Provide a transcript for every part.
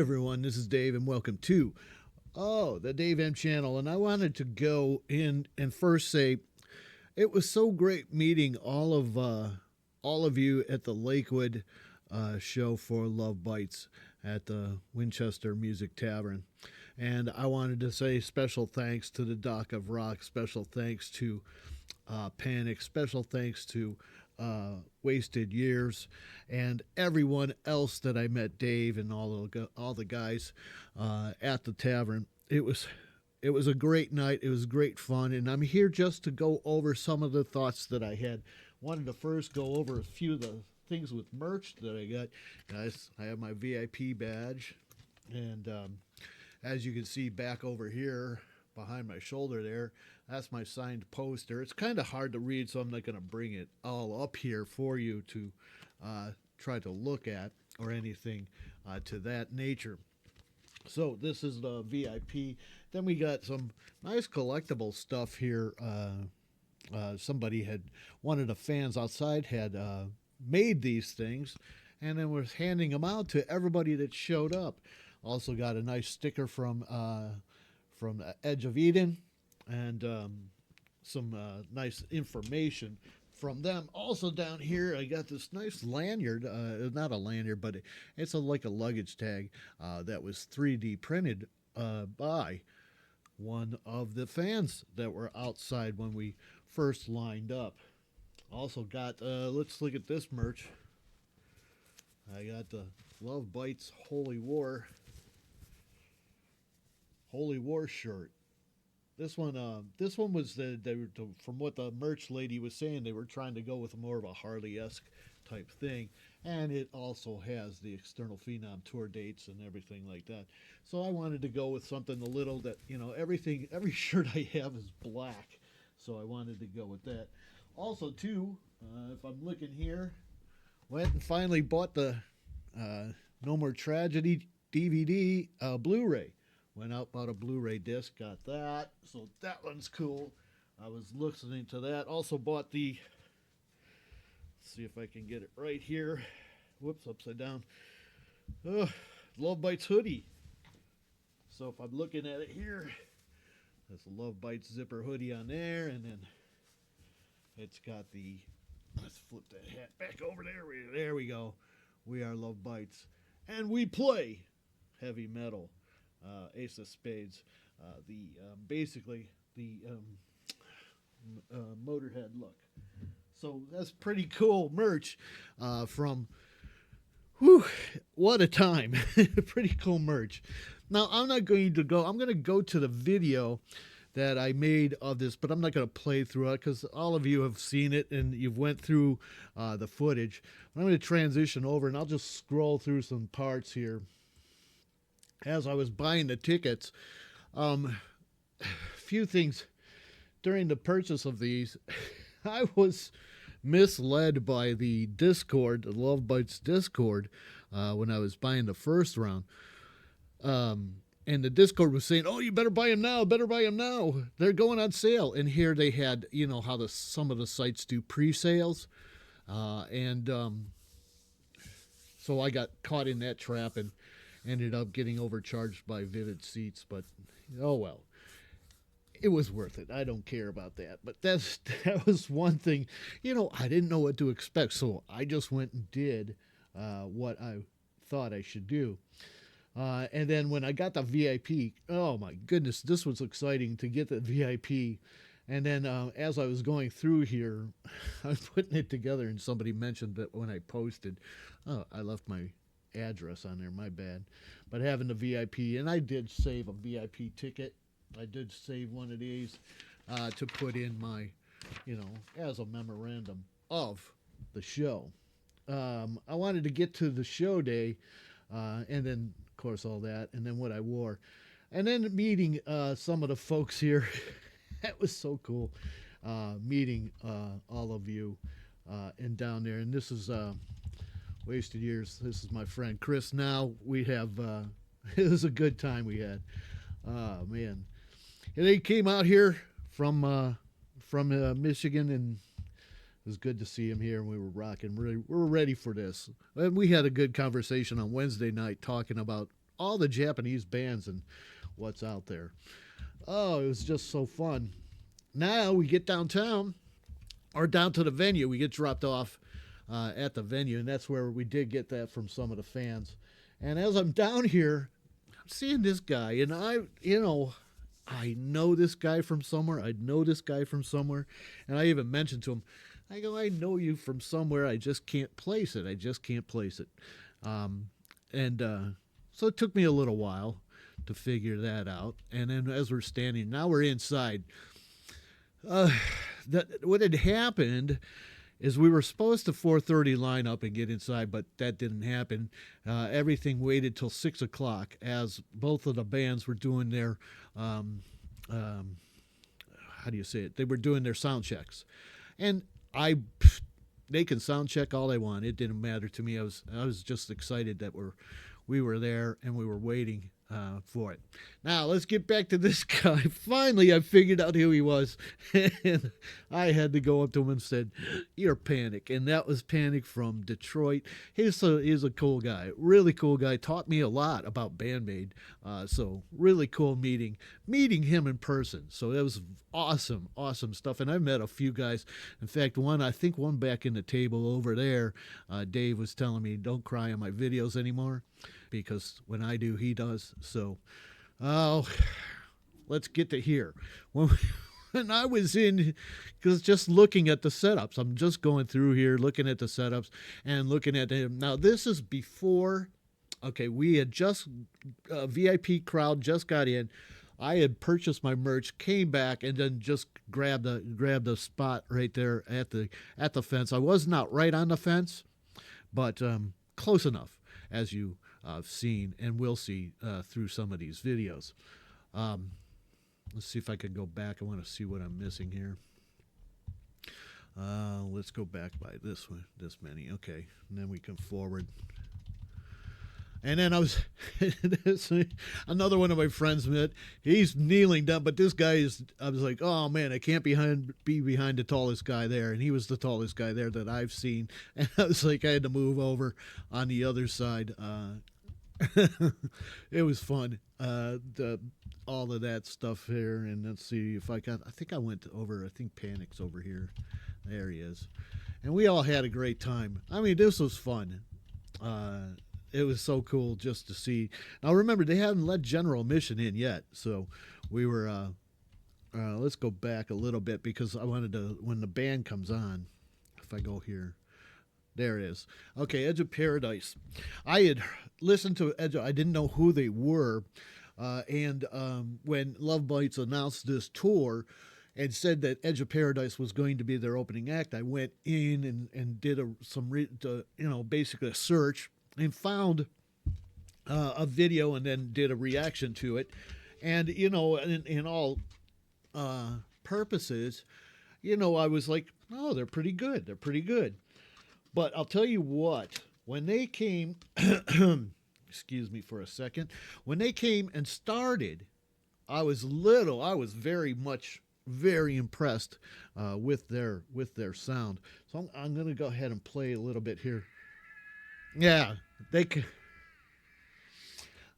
everyone, this is Dave, and welcome to the Dave M channel. And I wanted to go in and first say it was so great meeting all of you at the Lakewood show for Love Bites at the Winchester Music Tavern. And I wanted to say special thanks to the Dock of Rock, special thanks to Panic, special thanks to Wasted Years, and everyone else that I met, Dave and all the guys at the tavern. It was a great night. It was great fun, and I'm here just to go over some of the thoughts that I had. Wanted to first go over a few of the things with merch that I got. Guys, I have my VIP badge, and as you can see back over here behind my shoulder there, that's my signed poster. It's kind of hard to read, so I'm not going to bring it all up here for you to try to look at or anything to that nature. So this is the VIP. Then we got some nice collectible stuff here. One of the fans outside had made these things, and then was handing them out to everybody that showed up. Also got a nice sticker from Edge of Eden, and some nice information from them. Also down here, I got this nice lanyard. Not a lanyard, but it's like a luggage tag that was 3D printed by one of the fans that were outside when we first lined up. Also got, let's look at this merch. I got the Love Bites Holy War shirt. This one was from what the merch lady was saying, they were trying to go with more of a Harley-esque type thing, and it also has the External Phenom tour dates and everything like that. So I wanted to go with something a little that, every shirt I have is black, so I wanted to go with that. Also, too, if I'm looking here, went and finally bought the No More Tragedy DVD Blu-ray. Went out, bought a Blu-ray disc, got that. So that one's cool. I was listening to that. Also bought the, let's see if I can get it right here. Whoops, upside down. Love Bites hoodie. So if I'm looking at it here, there's a Love Bites zipper hoodie on there, and then it's got the, let's flip that hat back over there. There we go. We are Love Bites, and we play heavy metal. Ace of Spades, basically the Motorhead look. So that's pretty cool merch from, what a time. Pretty cool merch. Now, I'm going to go to the video that I made of this, but I'm not going to play through it because all of you have seen it and you've went through the footage. I'm going to transition over, and I'll just scroll through some parts here. As I was buying the tickets, few things during the purchase of these, I was misled by the Discord, the Love Bites Discord, when I was buying the first round. And the Discord was saying, "Oh, you better buy them now, They're going on sale." And here they had, how some of the sites do pre-sales. So I got caught in that trap and ended up getting overcharged by Vivid Seats, but oh well. It was worth it. I don't care about that. But that was one thing. I didn't know what to expect, so I just went and did what I thought I should do. And then when I got the VIP, oh my goodness, this was exciting to get the VIP. And then as I was going through here, I was putting it together, and somebody mentioned that when I posted, I left my address on there, my bad. But having the VIP, and I did save a VIP ticket. I did save one of these to put in my, as a memorandum of the show. I wanted to get to the show day, and then, of course, all that, and then what I wore. And then meeting some of the folks here. That was so cool, meeting all of you and down there. And this is Wasted Years. This is my friend Chris. Now we have, it was a good time we had. Oh, man. And he came out here from Michigan, and it was good to see him here. And we were rocking. We were ready for this. And we had a good conversation on Wednesday night talking about all the Japanese bands and what's out there. Oh, it was just so fun. Now we get downtown or down to the venue. We get dropped off at the venue, and that's where we did get that from some of the fans. And as I'm down here, I'm seeing this guy, and I know this guy from somewhere. I know this guy from somewhere. And I even mentioned to him, I go, I know you from somewhere. I just can't place it. I just can't place it. So it took me a little while to figure that out. And then as we're standing, now we're inside. What had happened is we were supposed to 4:30 line up and get inside, but that didn't happen. Everything waited till 6 o'clock as both of the bands were doing their, how do you say it? They were doing their sound checks. And they can sound check all they want. It didn't matter to me. I was just excited that we were there and we were waiting for it. Now, let's get back to this guy. Finally, I figured out who he was. And I had to go up to him and said, "You're Panic." And that was Panic from Detroit. He's a cool guy. Really cool guy. Taught me a lot about Bandmade. So really cool meeting him in person. So that was awesome stuff. And I met a few guys. In fact, one back in the table over there, Dave was telling me, don't cry on my videos anymore, because when I do, he does. So, let's get to here. When I was in, because just looking at the setups, I'm just going through here, looking at the setups and looking at him. Now, this is before, okay, we had just, VIP crowd just got in. I had purchased my merch, came back, and then just grabbed a spot right there at the fence. I was not right on the fence, but close enough, as you seen and will see through some of these videos. Let's see if I can go back. I want to see what I'm missing here. Let's go back by this many. Okay, and then we come forward. And then I was another one of my friends met. He's kneeling down, but this guy I was like, oh man, I can't be behind the tallest guy there. And he was the tallest guy there that I've seen. And I was like, I had to move over on the other side. It was fun. All of that stuff here. And let's see if I think I went over, I think Panic's over here. There he is. And we all had a great time. I mean, this was fun. It was so cool just to see. Now, remember, they hadn't let general admission in yet. So we were, let's go back a little bit, because I wanted to, when the band comes on, if I go here, there it is. Okay, Edge of Paradise. I had listened to Edge. I didn't know who they were. And when Love Bites announced this tour and said that Edge of Paradise was going to be their opening act, I went in and did basically a search, and found a video, and then did a reaction to it. And, in all purposes, I was like, oh, they're pretty good. They're pretty good. But I'll tell you what, when they came, excuse me for a second, when they came and started, I was very impressed with their sound. So I'm going to go ahead and play a little bit here. Yeah,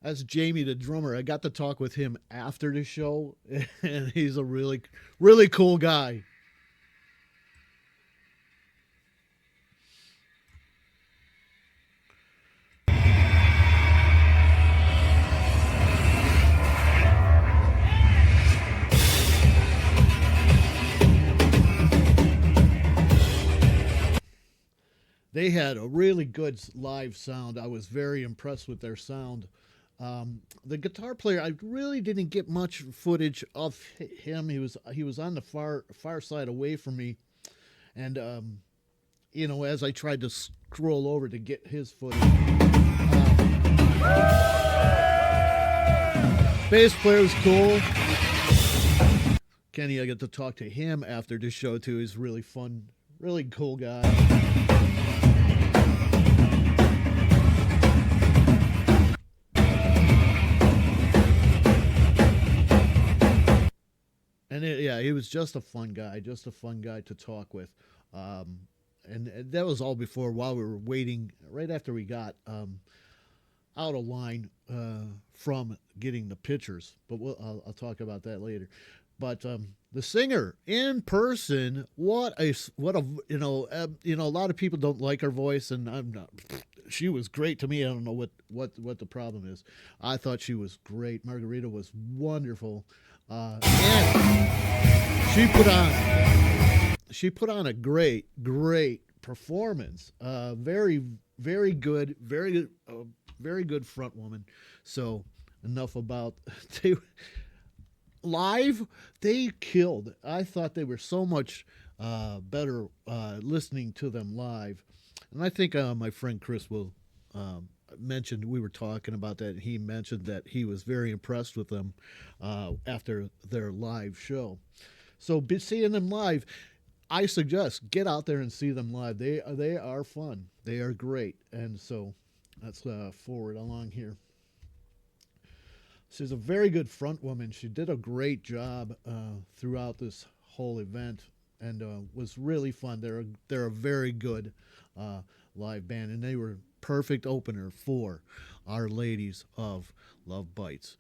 that's Jamie, the drummer. I got to talk with him after the show, and he's a really, really cool guy. They had a really good live sound. I was very impressed with their sound. The guitar player, I really didn't get much footage of him. He was on the far side away from me, and as I tried to scroll over to get his footage. Bass player was cool. Kenny, I got to talk to him after the show too. He's really fun, really cool guy. And he was just a fun guy to talk with. And that was all while we were waiting, right after we got out of line from getting the pictures, but I'll talk about that later. But the singer in person, what a a lot of people don't like her voice, and I'm not. She was great to me. I don't know what the problem is. I thought she was great. Margarita was wonderful, and she put on a great performance. Very good, very good front woman. So enough about they live. They killed. I thought they were so much better listening to them live, and I think my friend Chris will mentioned we were talking about that. And he mentioned that he was very impressed with them after their live show. So seeing them live, I suggest get out there and see them live. They are fun. They are great. And so let's forward along here. She's a very good front woman. She did a great job throughout this whole event, and was really fun. They're a very good live band, and they were perfect opener for Our Ladies of Love Bites.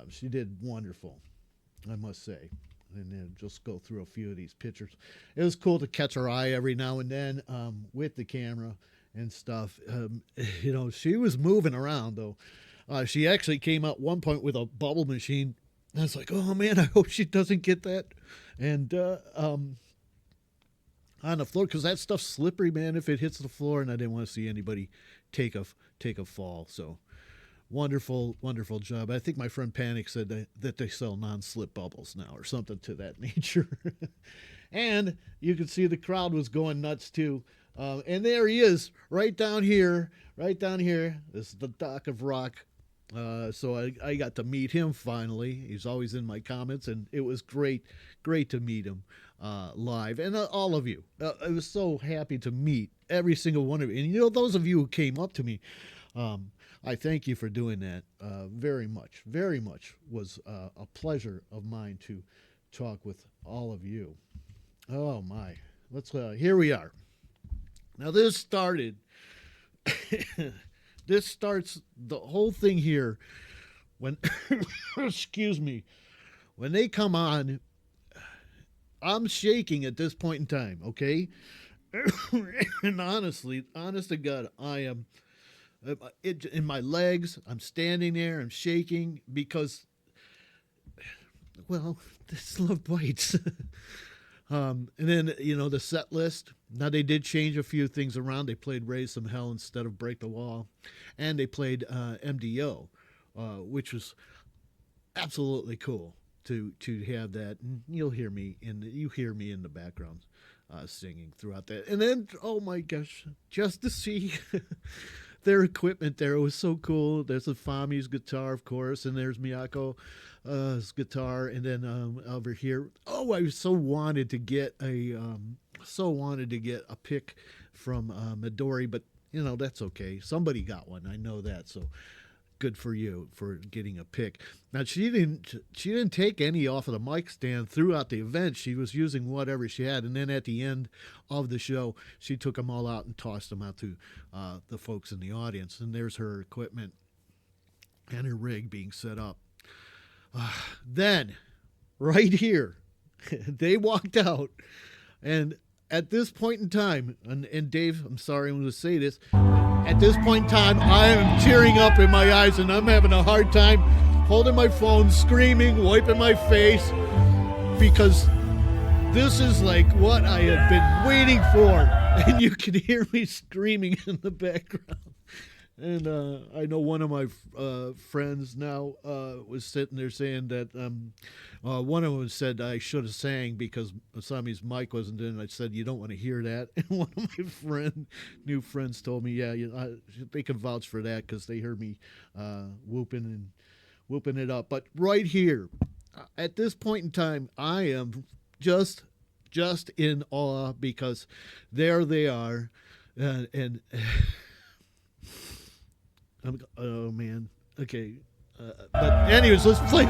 She did wonderful, I must say. And then just go through a few of these pictures. It was cool to catch her eye every now and then with the camera and stuff. She was moving around, though. She actually came out one point with a bubble machine. I was like, oh, man, I hope she doesn't get that. And on the floor, because that stuff's slippery, man, if it hits the floor, and I didn't want to see anybody take a fall. So wonderful job. I think my friend Panic said that they sell non-slip bubbles now or something to that nature. And you could see the crowd was going nuts too. And there he is, right down here. This is the Doc of Rock. So I got to meet him finally. He's always in my comments, and it was great to meet him live. And all of you. I was so happy to meet every single one of you. And those of you who came up to me, I thank you for doing that very much. Very much was a pleasure of mine to talk with all of you. Oh, my. Here we are. Now, this starts the whole thing here when, excuse me, when they come on, I'm shaking at this point in time, okay? And honest to God, I am, in my legs, I'm standing there, I'm shaking because, well, this Love Bites. And then, the set list. Now, they did change a few things around. They played Raise Some Hell instead of Break the Wall. And they played MDO, which was absolutely cool to have that. And you hear me in the background singing throughout that. And then, oh my gosh, just to see their equipment there, it was so cool. There's the Fami's guitar, of course, and there's Miyako's guitar, and then over here, I so wanted to get a pick from Midori, but that's okay. Somebody got one. I know that. So good for you for getting a pick. Now she didn't take any off of the mic stand throughout the event. She was using whatever she had, and then at the end of the show, she took them all out and tossed them out to the folks in the audience. And there's her equipment and her rig being set up. Then, right here, they walked out, and at this point in time, and Dave, I'm sorry I'm going to say this, at this point in time, I am tearing up in my eyes, and I'm having a hard time holding my phone, screaming, wiping my face, because this is like what I have been waiting for, and you can hear me screaming in the background. And I know one of my friends now was sitting there saying that one of them said I should have sang because Asami's mic wasn't in. I said, you don't want to hear that. And one of my new friends told me, yeah, they can vouch for that because they heard me whooping it up. But right here, at this point in time, I am just in awe because there they are. And oh man, okay. But anyways, let's play.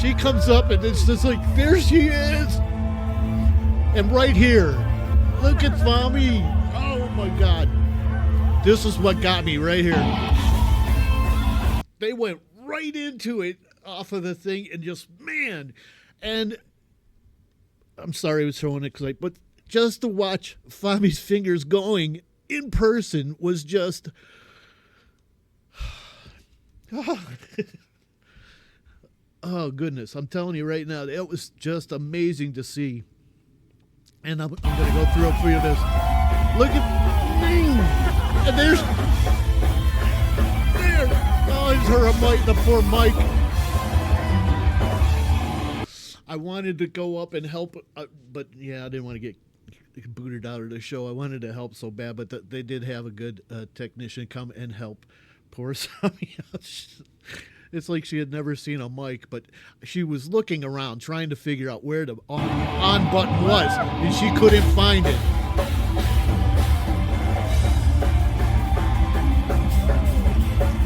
She comes up and it's just like, there she is. And right here, look at Fami. Oh my God. This is what got me right here. they went right into it off of the thing, and just, man. And I'm sorry I was throwing it, but just to watch Fami's fingers going in person was just, oh goodness, I'm telling you right now, it was just amazing to see. And I'm going to go through it for you. This, look at me, and there. Oh, it's her, Mike, the poor Mike. I wanted to go up and help, but yeah, I didn't want to get booted out of the show. I wanted to help so bad, but they did have a good technician come and help poor Sammy. It's like she had never seen a mic, but she was looking around trying to figure out where the on button was, and she couldn't find it.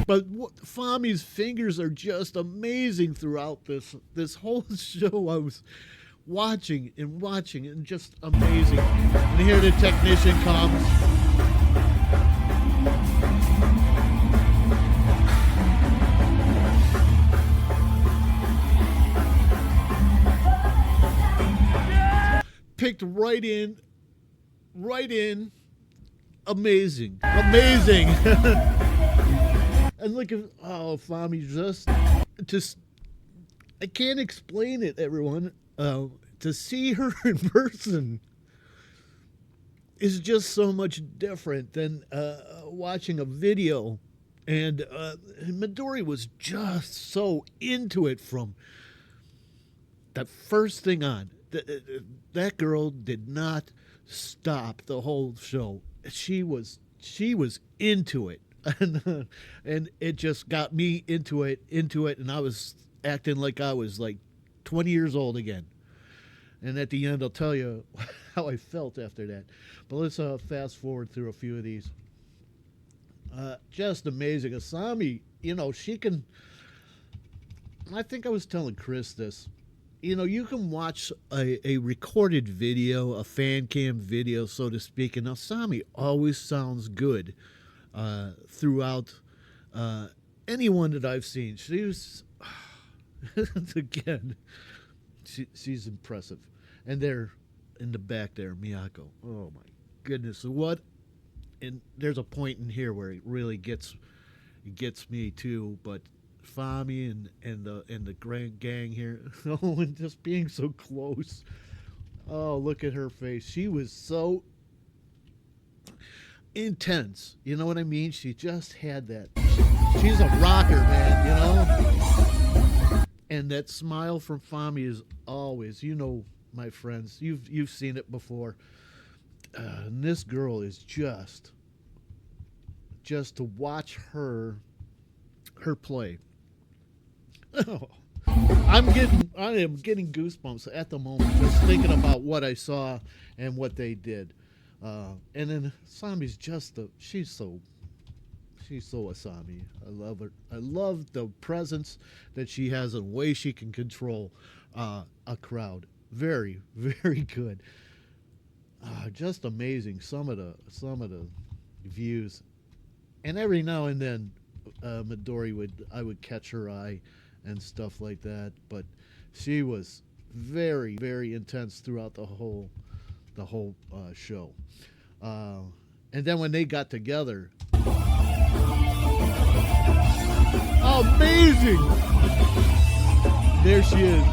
But Fami's fingers are just amazing throughout this whole show. I was watching and just amazing. And here the technician comes. Picked right in. Amazing. And look at, Fami, just, I can't explain it, everyone. To see her in person is just so much different than watching a video. And Midori was just so into it from that first thing on. That girl did not stop the whole show. She was into it. And it just got me into it, and I was acting like I was like 20 years old again. And at the end, I'll tell you how I felt after that. But let's fast forward through a few of these. Just amazing. Asami, she can... I think I was telling Chris this. You can watch a recorded video, a fan cam video, so to speak, and Asami always sounds good. Throughout anyone that I've seen. She was, again, she's impressive. And there, in the back there, Miyako. Oh my goodness. What? And there's a point in here where it really gets me too, but Fami and the grand gang here, and just being so close. Oh, look at her face. She was so intense, you know what I mean? She just had that. She's a rocker, man, And that smile from Fami is always, my friends, you've seen it before. And this girl is just to watch her play. Oh, I am getting goosebumps at the moment just thinking about what I saw and what they did. And then Asami's she's so Asami. I love her. I love the presence that she has and the way she can control a crowd. Very, very good. Just amazing. Some of the views, and every now and then, Midori I would catch her eye and stuff like that. But she was very, very intense throughout the whole show. And then when they got together, amazing! There she is.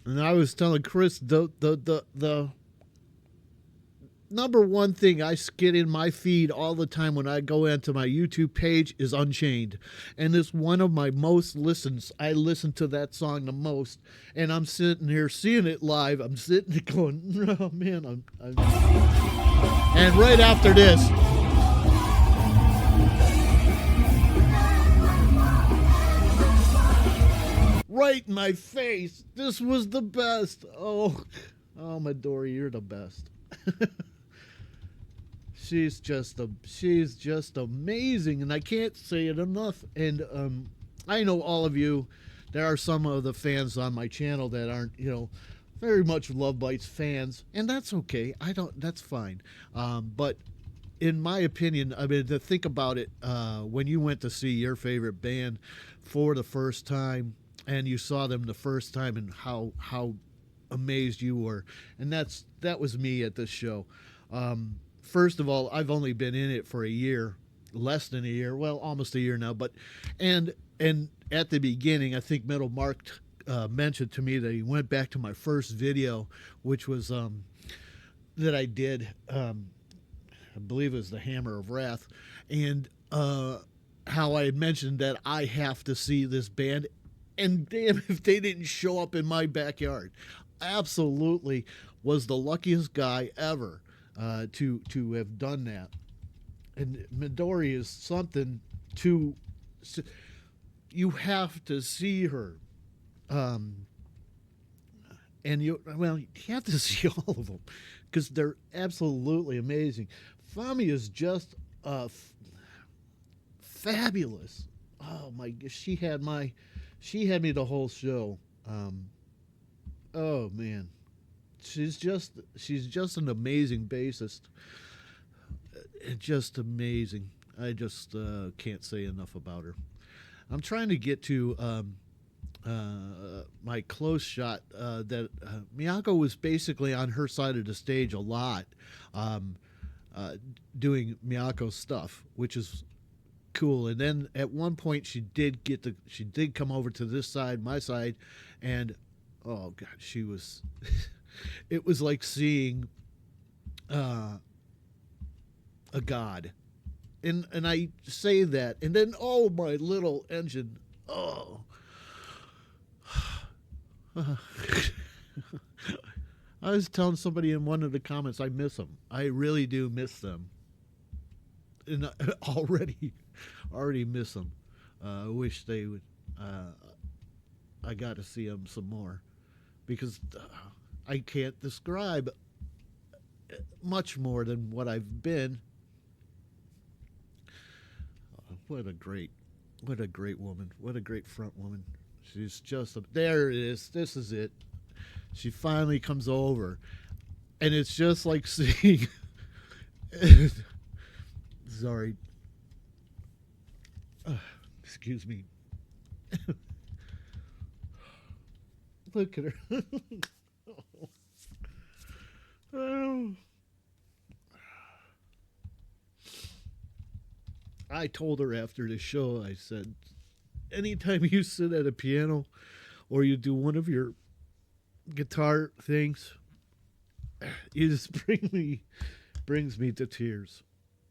And I was telling Chris, the number one thing I get in my feed all the time when I go into my YouTube page is Unchained. And it's one of my most listens. I listen to that song the most. And I'm sitting here seeing it live. I'm sitting there going, oh man, And right after this, right in my face, this was the best. Oh, Midori, you're the best. She's just amazing, and I can't say it enough. And I know all of you there are some of the fans on my channel that aren't, very much Love Bites fans, and that's okay. I don't. That's fine. But in my opinion, I mean, to think about it, when you went to see your favorite band for the first time, and you saw them the first time, and how amazed you were, and that was me at this show. First of all, I've only been in it for a year, less than a year, well, almost a year now. But and at the beginning, I think Metal Mark mentioned to me that he went back to my first video, which was that I did. I believe it was the Hammer of Wrath, and how I had mentioned that I have to see this band, and damn if they didn't show up in my backyard. Absolutely was the luckiest guy ever to have done that. And Midori is something to, you have to see her. And you have to see all of them because they're absolutely amazing. Fami is just fabulous. Oh my gosh, she had me the whole show. Oh man, she's just an amazing bassist. Just amazing. I just can't say enough about her. I'm trying to get to my close shot that Miyako was basically on her side of the stage a lot, doing Miyako stuff, which is cool. And then at one point she did come over to this side, my side, and oh god, she was it was like seeing a god. And I say that, and then oh my little engine, oh. I was telling somebody in one of the comments, I miss them. I really do miss them, and already miss them. I wish they would. I got to see them some more because I can't describe much more than what I've been. What a great woman! What a great front woman! She's just there. It is. This is it. She finally comes over, and it's just like seeing. Sorry. Excuse me. Look at her. Oh. I told her after the show, I said, anytime you sit at a piano or you do one of your guitar things, you just brings me to tears.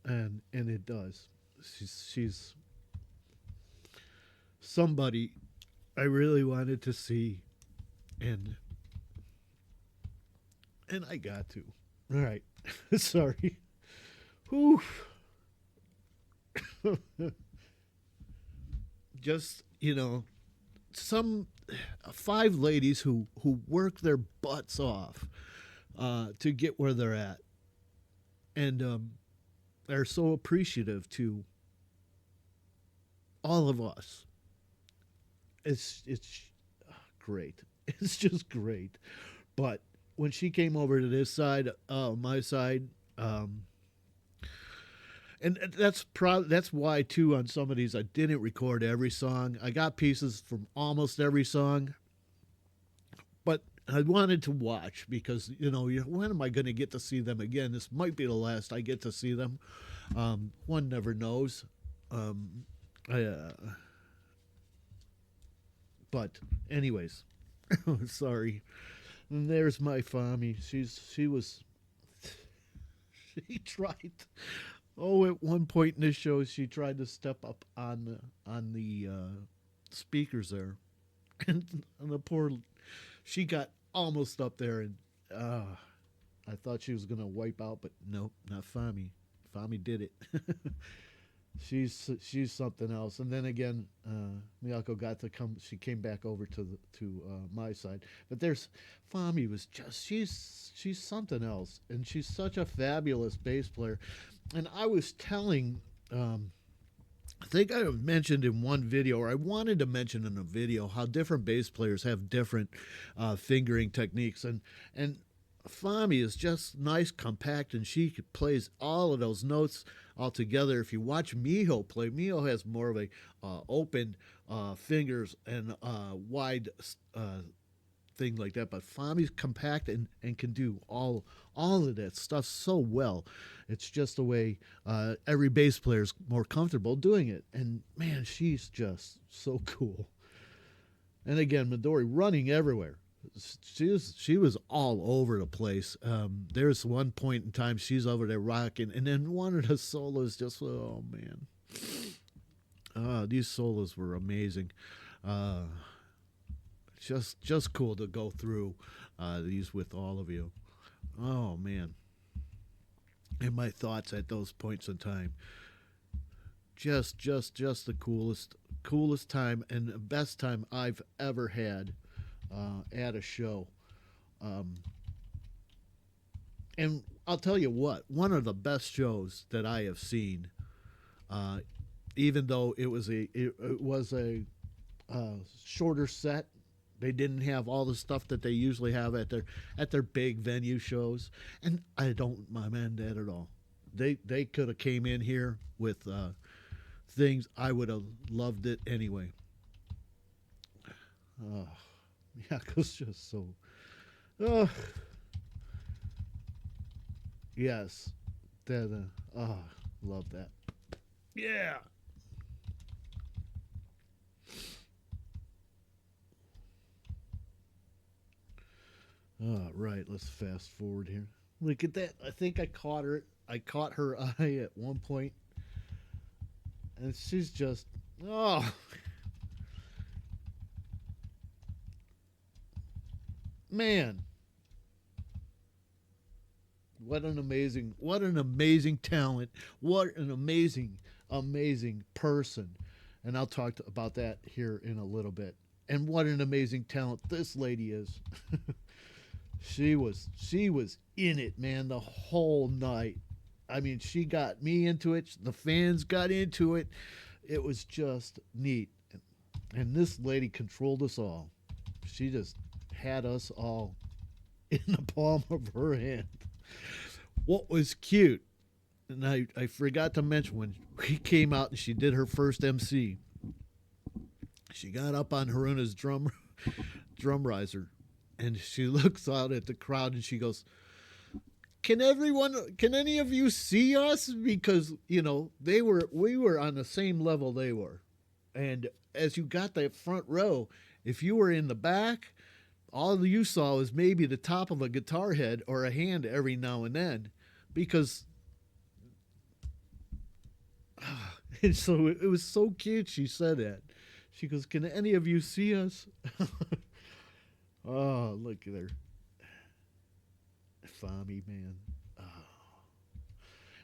And it does. She's somebody I really wanted to see, and I got to. All right. Sorry. Whew. Just, some 5 ladies who work their butts off to get where they're at, and are so appreciative to all of us. It's great. It's just great. But when she came over to this side, my side, and that's why too on some of these I didn't record every song. I got pieces from almost every song, but I wanted to watch because when am I going to get to see them again? This might be the last I get to see them. One never knows. But anyways, sorry. And there's my Fami. She tried. Oh, at one point in the show, she tried to step up on the speakers there, and the poor, she got almost up there, and I thought she was gonna wipe out, but nope, not Fami. Fami did it. She's something else. And then again, Miyako got to come. She came back over to my side. But Fami was just she's something else, and she's such a fabulous bass player. And I was telling I think I mentioned in one video, or I wanted to mention in a video, how different bass players have different fingering techniques, and Fami is just nice, compact, and she plays all of those notes all together. If you watch Miho play, Miho has more of a open fingers and wide thing like that. But Fami's compact and can do all of that stuff so well. It's just the way every bass player is more comfortable doing it. And man, she's just so cool. And again, Midori running everywhere. She was all over the place. There's one point in time she's over there rocking, and then one of the solos just, oh man, these solos were amazing. Just cool to go through these with all of you. Oh man, and my thoughts at those points in time. Just the coolest time and the best time I've ever had at a show. And I'll tell you what, one of the best shows that I have seen, even though it was a shorter set. They didn't have all the stuff that they usually have at their big venue shows, and I don't mind that at all. They could have came in here with things. I would have loved it anyway. Oh, yeah, it's just so. Oh, yes, that. Love that. Yeah. All right, let's fast forward here. Look at that. I think I caught her. I caught her eye at one point, and she's just, oh man, what an amazing talent, what an amazing person, and I'll talk about that here in a little bit. And what an amazing talent this lady is. She was in it, man, the whole night. I mean, she got me into it. The fans got into it. It was just neat. And this lady controlled us all. She just had us all in the palm of her hand. What was cute, and I forgot to mention, when she came out and she did her first MC, she got up on Haruna's drum riser, and she looks out at the crowd and she goes, can any of you see us? Because, we were on the same level they were. And as you got that front row, if you were in the back, all you saw was maybe the top of a guitar head or a hand every now and then. Because, and so it was so cute she said that. She goes, can any of you see us? Oh, look at her. Fami, man. Oh.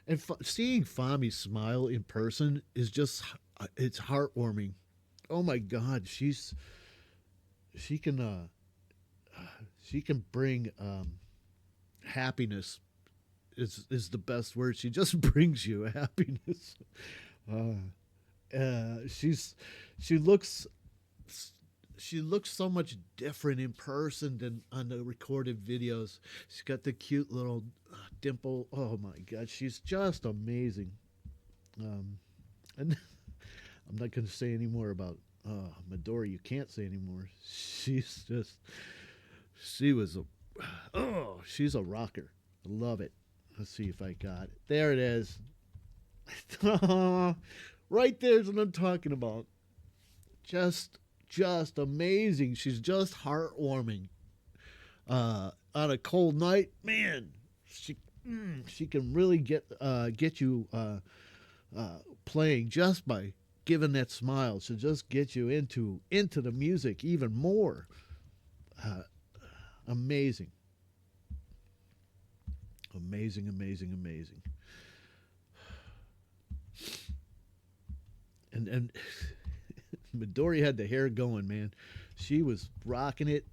And seeing Fami smile in person is just, it's heartwarming. Oh my God, she can bring happiness. Is the best word. She just brings you happiness. She looks so much different in person than on the recorded videos. She's got the cute little dimple. Oh my God, she's just amazing. And I'm not going to say any more about Midori. You can't say anymore. She's a rocker. I love it. Let's see if I got it. There it is. Right there's what I'm talking about. Just amazing. She's just heartwarming. On a cold night, man, she can really get you playing just by giving that smile. She'll just get you into the music even more. Amazing. Amazing. And Midori had the hair going, man. She was rocking it.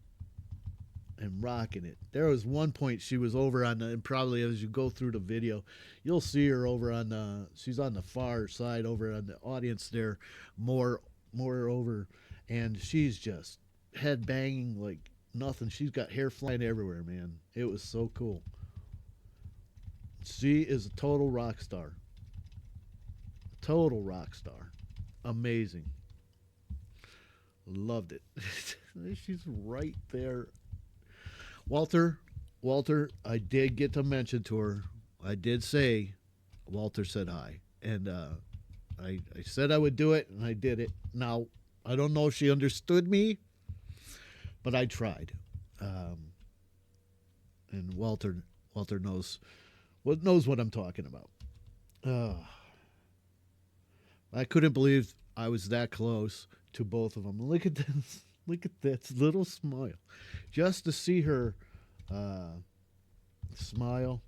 and rocking it. There was one point she was over on the, and probably as you go through the video, you'll see her over on the, she's on the far side over on the audience there, more over, and she's just head banging like nothing. She's got hair flying everywhere, man. It was so cool. She is a total rock star. Total rock star. Amazing. Loved it. She's right there. Walter, I did get to mention to her. I did say, Walter said hi. And I said I would do it, and I did it. Now, I don't know if she understood me, but I tried. And Walter knows what I'm talking about. I couldn't believe I was that close to both of them. Look at this. Look at this little smile. Just to see her smile.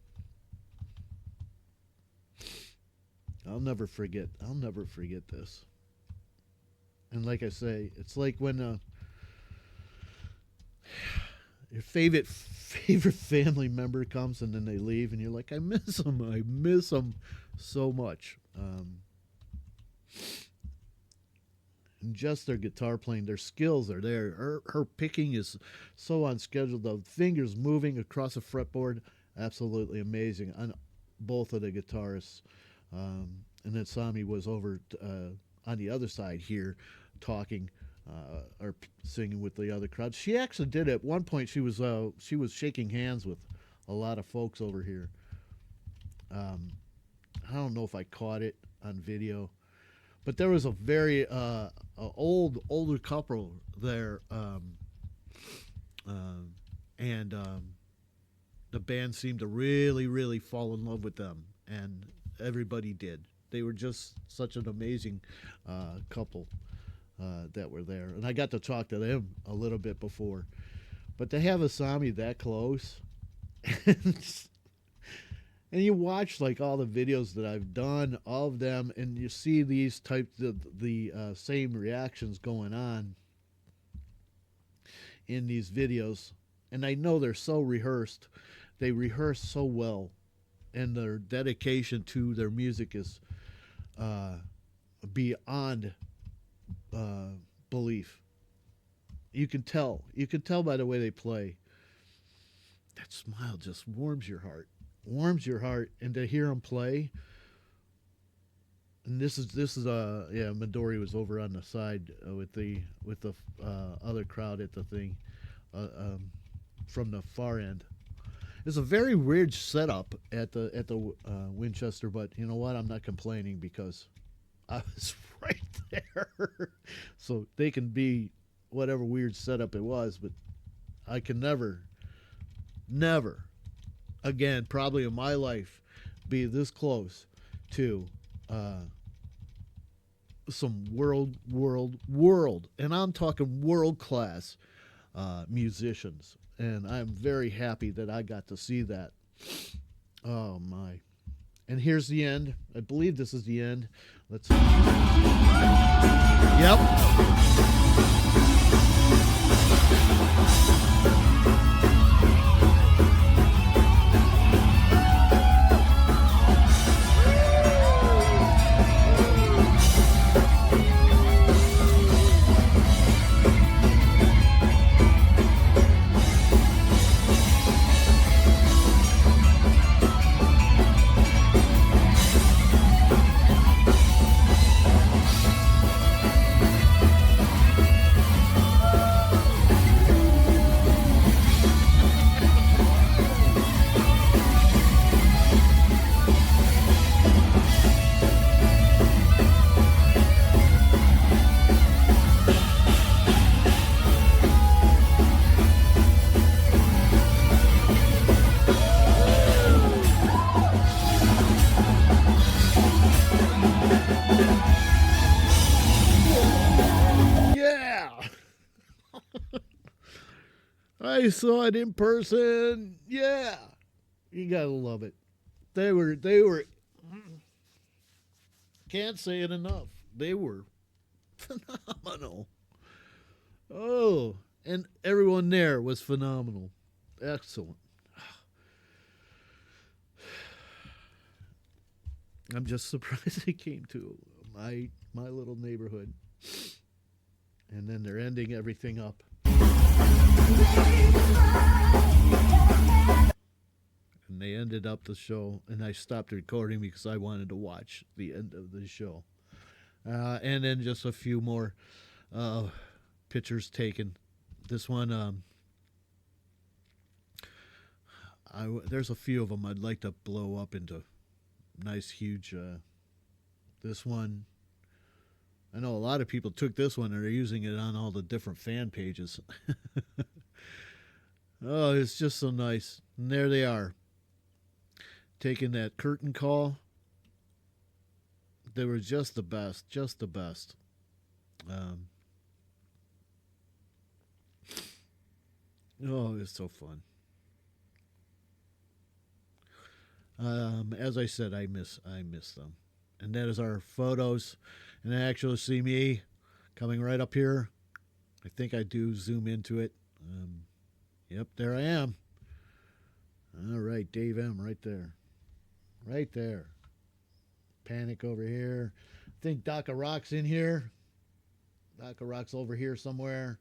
I'll never forget this. And like I say, it's like when your favorite family member comes and then they leave and you're like, I miss them so much. And just their guitar playing, their skills are there. Her picking is so on schedule. The fingers moving across a fretboard, absolutely amazing on both of the guitarists. And then Sami was over on the other side here, talking or singing with the other crowd. She actually did at one point. She was shaking hands with a lot of folks over here. I don't know if I caught it on video. But there was a very older couple there, and the band seemed to really fall in love with them, and everybody did. They were just such an amazing couple that were there, and I got to talk to them a little bit before. But to have Asami that close, and you watch like all the videos that I've done of them, and you see these types of the same reactions going on in these videos. And I know they're so rehearsed. They rehearse so well, and their dedication to their music is beyond belief. You can tell by the way they play. That smile just warms your heart. And to hear them play, and this is Midori was over on the side with the other crowd at the thing from the far end. It's a very weird setup at the Winchester, but you know what, I'm not complaining because I was right there. So they can be whatever weird setup it was, but I can never again, probably in my life, be this close to some world, and I'm talking world-class musicians. And I'm very happy that I got to see that. Oh, my. And here's the end. I believe this is the end. Let's... Yep. I saw it in person. Yeah. You gotta love it. They were can't say it enough. They were phenomenal. Oh, and everyone there was phenomenal. Excellent. I'm just surprised they came to my little neighborhood. And then they're ending everything up. And they ended up the show, and I stopped recording because I wanted to watch the end of the show. And then just a few more pictures taken. This one, there's a few of them I'd like to blow up into nice, huge. This one, I know a lot of people took this one and are using it on all the different fan pages. Oh, it's just so nice. And there they are, taking that curtain call. They were just the best, just the best. Oh, it's so fun. As I said, I miss them. And that is our photos. And I actually see me coming right up here. I think I do zoom into it. Yep, there I am. All right, Dave M. right there. Right there. Panic over here. I think Doc of Rock's in here. Doc of Rock's over here somewhere.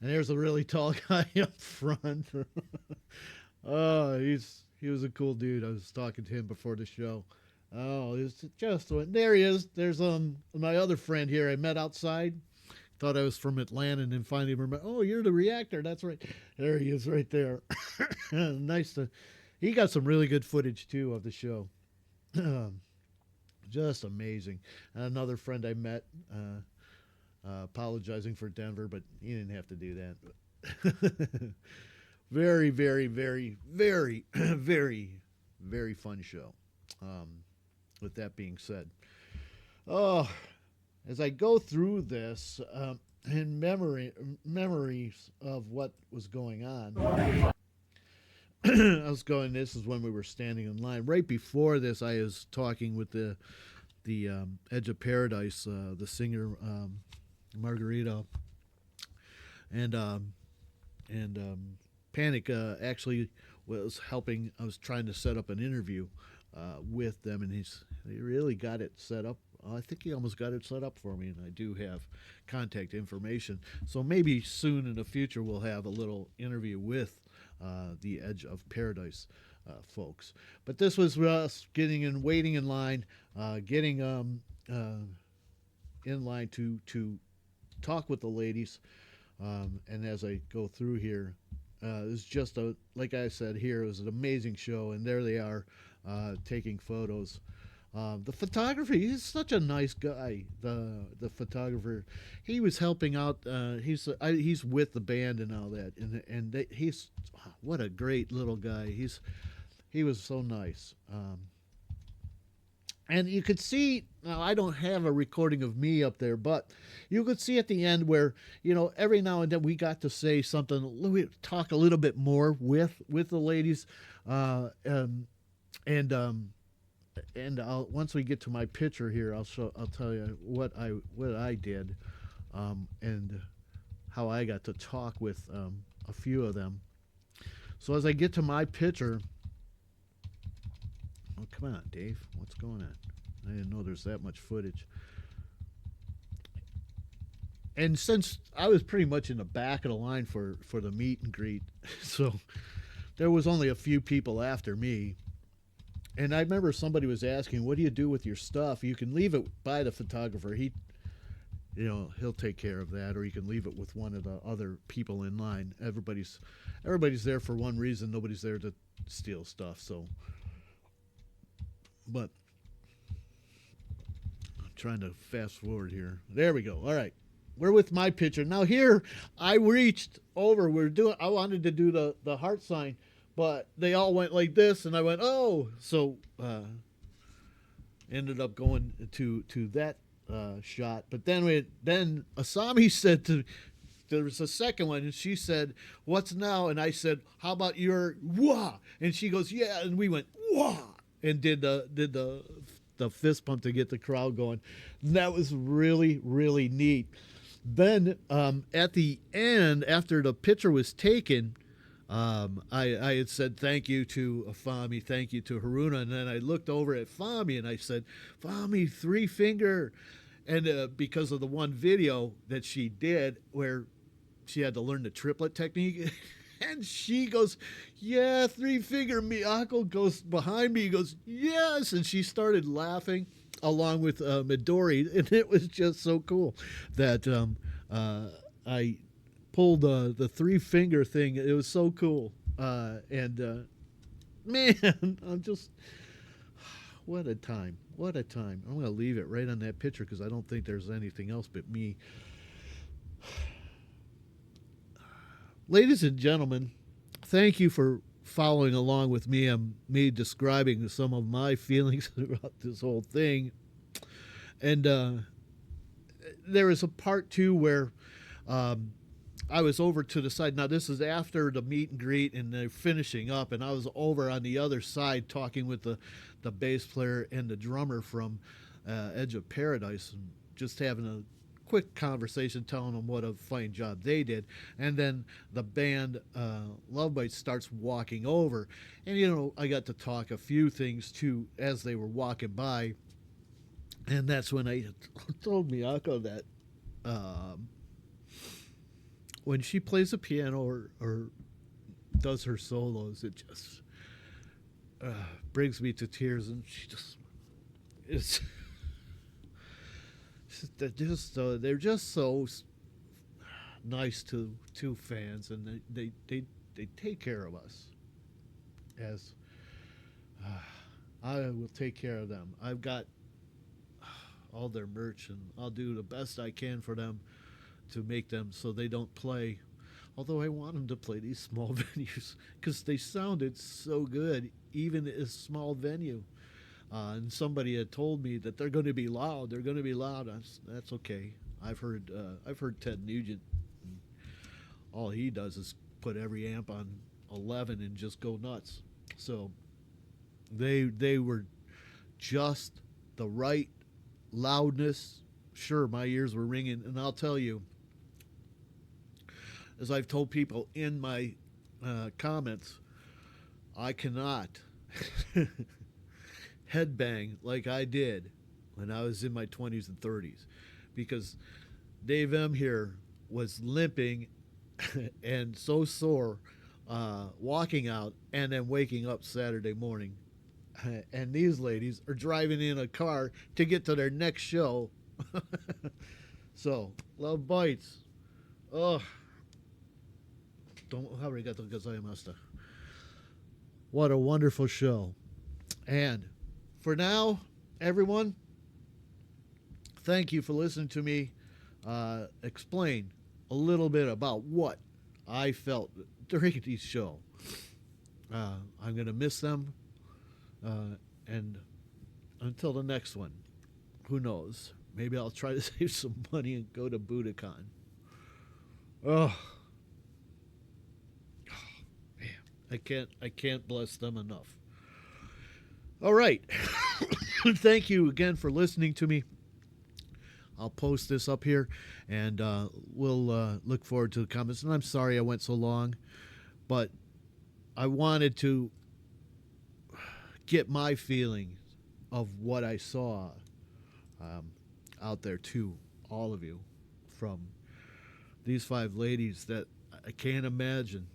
And there's a really tall guy up front. Oh, he was a cool dude. I was talking to him before the show. Oh, it's just there he is. There's my other friend here I met outside. Thought I was from Atlanta, and then finally remember. Oh, you're the reactor. That's right. There he is, right there. Nice to. He got some really good footage too of the show. Just amazing. And another friend I met, apologizing for Denver, but he didn't have to do that. Very, very, very, very, very, very fun show. With that being said, as I go through this in memories of what was going on, I was going. This is when we were standing in line. Right before this, I was talking with the Edge of Paradise, the singer Margarita, and Panic actually was helping. I was trying to set up an interview with them, and he really got it set up. I think he almost got it set up for me, and I do have contact information. So maybe soon in the future we'll have a little interview with the Edge of Paradise folks. But this was us waiting in line, getting in line to talk with the ladies. And as I go through here, it's just like I said here, it was an amazing show, and there they are taking photos. The photography, he's such a nice guy. The photographer, he was helping out. He's with the band and all that, and he's what a great little guy. He was so nice. And you could see, now I don't have a recording of me up there, but you could see at the end where, every now and then we got to say something, we talk a little bit more with the ladies. And once we get to my picture here, I'll tell you what I did, and how I got to talk with a few of them. So as I get to my picture, oh, come on, Dave, what's going on? I didn't know there's that much footage. And since I was pretty much in the back of the line for the meet and greet, so there was only a few people after me. And I remember somebody was asking, what do you do with your stuff? You can leave it by the photographer. He'll take care of that, or you can leave it with one of the other people in line. Everybody's there for one reason. Nobody's there to steal stuff. So, but I'm trying to fast forward here. There we go. All right. We're with my picture. Now here, I reached over. I wanted to do the heart sign, but they all went like this, and I went, oh. So ended up going to that shot. But then Asami said there was a second one, and she said, what's now? And I said, how about your wah? And she goes, yeah. And we went wah, and did the fist pump to get the crowd going. And that was really, really neat. Then at the end, after the picture was taken, I had said thank you to Fami, thank you to Haruna, and then I looked over at Fami and I said, Fami, three finger. And because of the one video that she did where she had to learn the triplet technique, and she goes, yeah, three finger. Miyako goes behind me, goes, yes. And she started laughing along with Midori. And it was just so cool that I pulled the three finger thing. It was so cool. Man, I'm just, what a time. What a time. I'm going to leave it right on that picture because I don't think there's anything else but me. Ladies and gentlemen, thank you for following along with me and me describing some of my feelings about this whole thing. And there is a part two where I was over to the side. Now, this is after the meet and greet and they're finishing up, and I was over on the other side talking with the bass player and the drummer from Edge of Paradise and just having a quick conversation telling them what a fine job they did. And then the band LOVEBITES starts walking over, and you know, I got to talk a few things too as they were walking by. And that's when I told Miyako that when she plays the piano or does her solos, it just brings me to tears. And she just, it's they're just so nice to fans, and they take care of us as I will take care of them. I've got all their merch, and I'll do the best I can for them to make them so they don't play. Although I want them to play these small venues because they sounded so good, even in a small venue. And somebody had told me that they're going to be loud. They're going to be loud. That's okay. I've heard Ted Nugent. All he does is put every amp on 11 and just go nuts. So they were just the right loudness. Sure, my ears were ringing, and I'll tell you, as I've told people in my comments, I cannot headbang like I did when I was in my 20s and 30s, because Dave M here was limping and so sore walking out and then waking up Saturday morning. And these ladies are driving in a car to get to their next show. So, LOVEBITES. Oh, don't arigato gozaimashita. What a wonderful show. And for now, everyone, thank you for listening to me explain a little bit about what I felt during these show. I'm going to miss them. And until the next one, who knows? Maybe I'll try to save some money and go to Budokan. Oh man, I can't bless them enough. All right. Thank you again for listening to me. I'll post this up here, and we'll look forward to the comments. And I'm sorry I went so long, but I wanted to get my feelings of what I saw out there to all of you from these five ladies that I can't imagine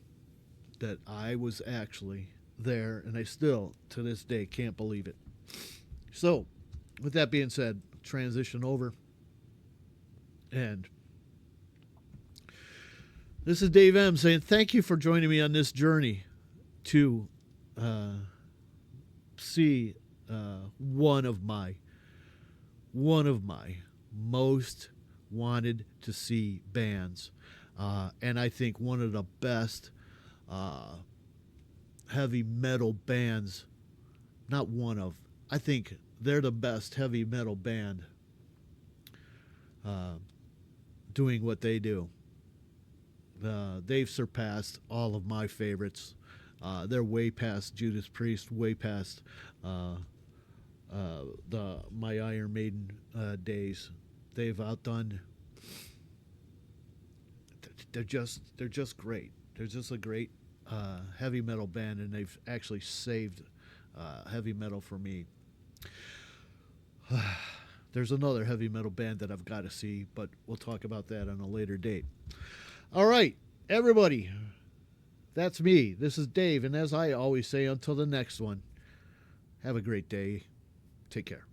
that I was actually there, and I still to this day can't believe it. So with that being said, transition over, and this is Dave M saying thank you for joining me on this journey to see one of my most wanted to see bands, and I think one of the best heavy metal bands. Not one of, I think they're the best heavy metal band doing what they do. They've surpassed all of my favorites. They're way past Judas Priest, way past my Iron Maiden days. They've outdone. They're just great. They're just a great heavy metal band, and they've actually saved heavy metal for me. There's another heavy metal band that I've got to see, but we'll talk about that on a later date. All right, everybody, that's me. This is Dave, and as I always say, until the next one, have a great day. Take care.